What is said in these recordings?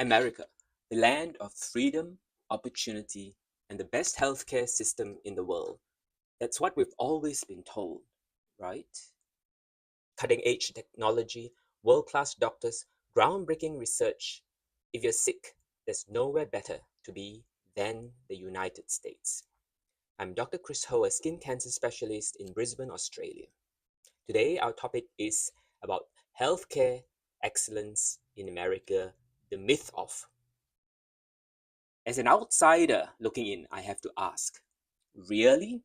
America, the land of freedom, opportunity, and the best healthcare system in the world. That's what we've always been told, right? Cutting edge technology, world class doctors, groundbreaking research. If you're sick, there's nowhere better to be than the United States. I'm Dr. Chris Ho, a skin cancer specialist in Brisbane, Australia. Today, our topic is about healthcare excellence in America, the myth of. As an outsider looking in, I have to ask, really?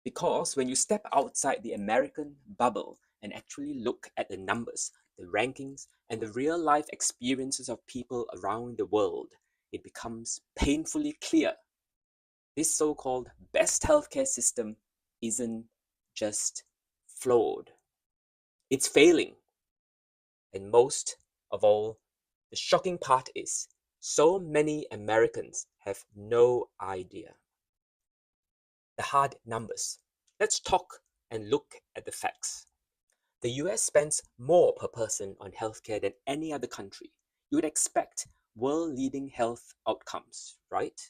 Because when you step outside the American bubble and actually look at the numbers, the rankings, and the real life experiences of people around the world, it becomes painfully clear this so called best healthcare system isn't just flawed, it's failing. And most of all, the shocking part is so many Americans have no idea. The hard numbers. Let's talk and look at the facts. The US spends more per person on healthcare than any other country. You would expect world leading health outcomes, right?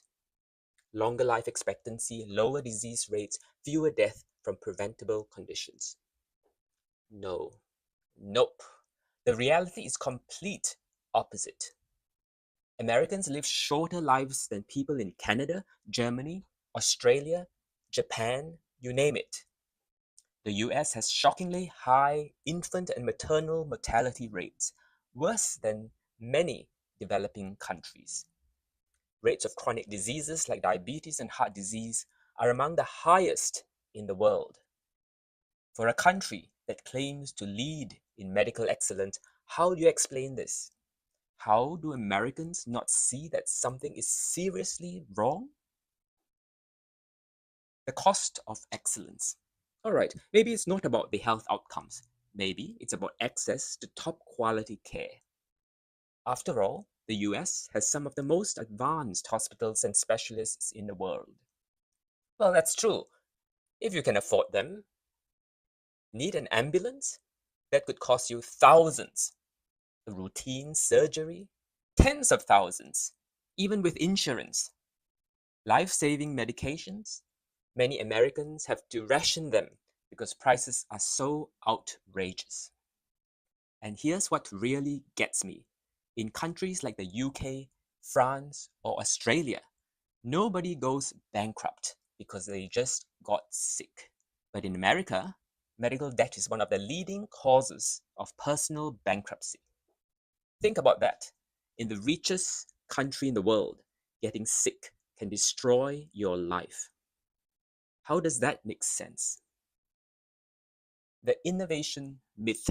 Longer life expectancy, lower disease rates, fewer deaths from preventable conditions. No, nope. The reality is complete opposite. Americans live shorter lives than people in Canada, Germany, Australia, Japan, you name it. The US has shockingly high infant and maternal mortality rates, worse than many developing countries. Rates of chronic diseases like diabetes and heart disease are among the highest in the world. For a country that claims to lead in medical excellence, how do you explain this? How do Americans not see that something is seriously wrong? The cost of excellence. All right, maybe it's not about the health outcomes. Maybe it's about access to top quality care. After all, the US has some of the most advanced hospitals and specialists in the world. Well, that's true. If you can afford them, need an ambulance? That could cost you thousands. A routine surgery? Tens of thousands, even with insurance. Life-saving medications? Many Americans have to ration them because prices are so outrageous. And here's what really gets me. In countries like the UK, France, or Australia, nobody goes bankrupt because they just got sick. But in America, medical debt is one of the leading causes of personal bankruptcy. Think about that. In the richest country in the world, getting sick can destroy your life. How does that make sense? The innovation myth.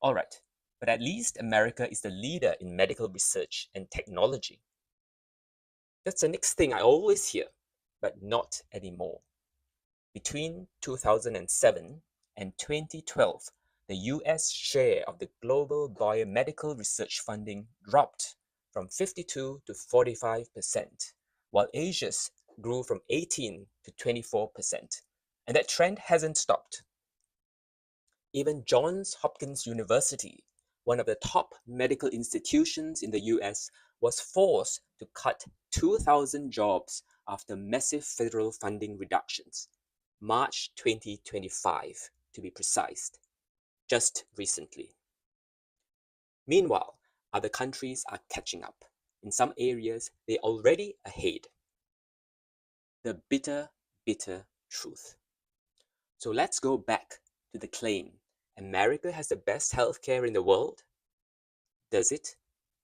All right, but at least America is the leader in medical research and technology. That's the next thing I always hear, but not anymore. Between 2007 and 2012, the US share of the global biomedical research funding dropped from 52 to 45%, while Asia's grew from 18 to 24%. And that trend hasn't stopped. Even Johns Hopkins University, one of the top medical institutions in the US, was forced to cut 2,000 jobs after massive federal funding reductions. March 2025, to be precise, just recently. Meanwhile, other countries are catching up. In some areas, they're already ahead. The bitter, bitter truth. So let's go back to the claim America has the best healthcare in the world? Does it?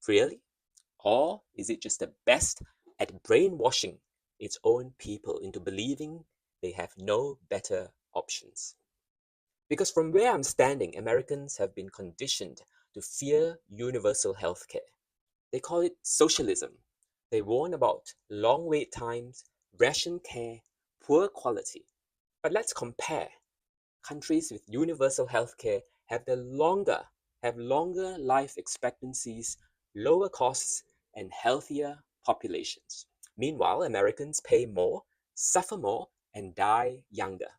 Really? Or is it just the best at brainwashing its own people into believing they have no better options? Because from where I'm standing, Americans have been conditioned to fear universal healthcare. They call it socialism. They warn about long wait times, ration care, poor quality. But let's compare. Countries with universal healthcare have longer life expectancies, lower costs, and healthier populations. Meanwhile, Americans pay more, suffer more, and die younger.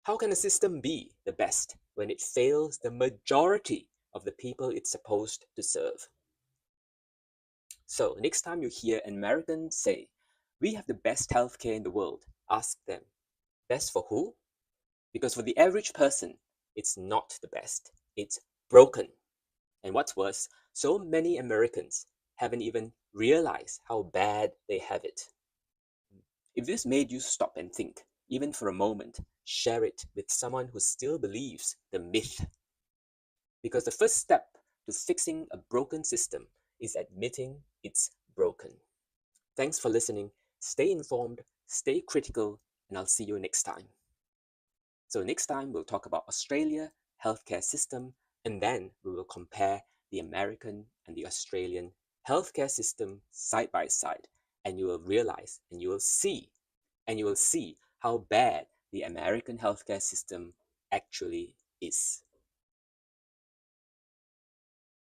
How can a system be the best when it fails the majority of the people it's supposed to serve? So next time you hear an American say, "We have the best healthcare in the world," ask them, best for who? Because for the average person, it's not the best. It's broken. And what's worse, so many Americans haven't even realized how bad they have it. If this made you stop and think, even for a moment, share it with someone who still believes the myth. Because the first step to fixing a broken system is admitting it's broken. Thanks for listening. Stay informed, stay critical, and I'll see you next time. So next time we'll talk about Australia healthcare system, and then we will compare the American and the Australian healthcare system side by side, and you will realize and you will see how bad the American healthcare system actually is.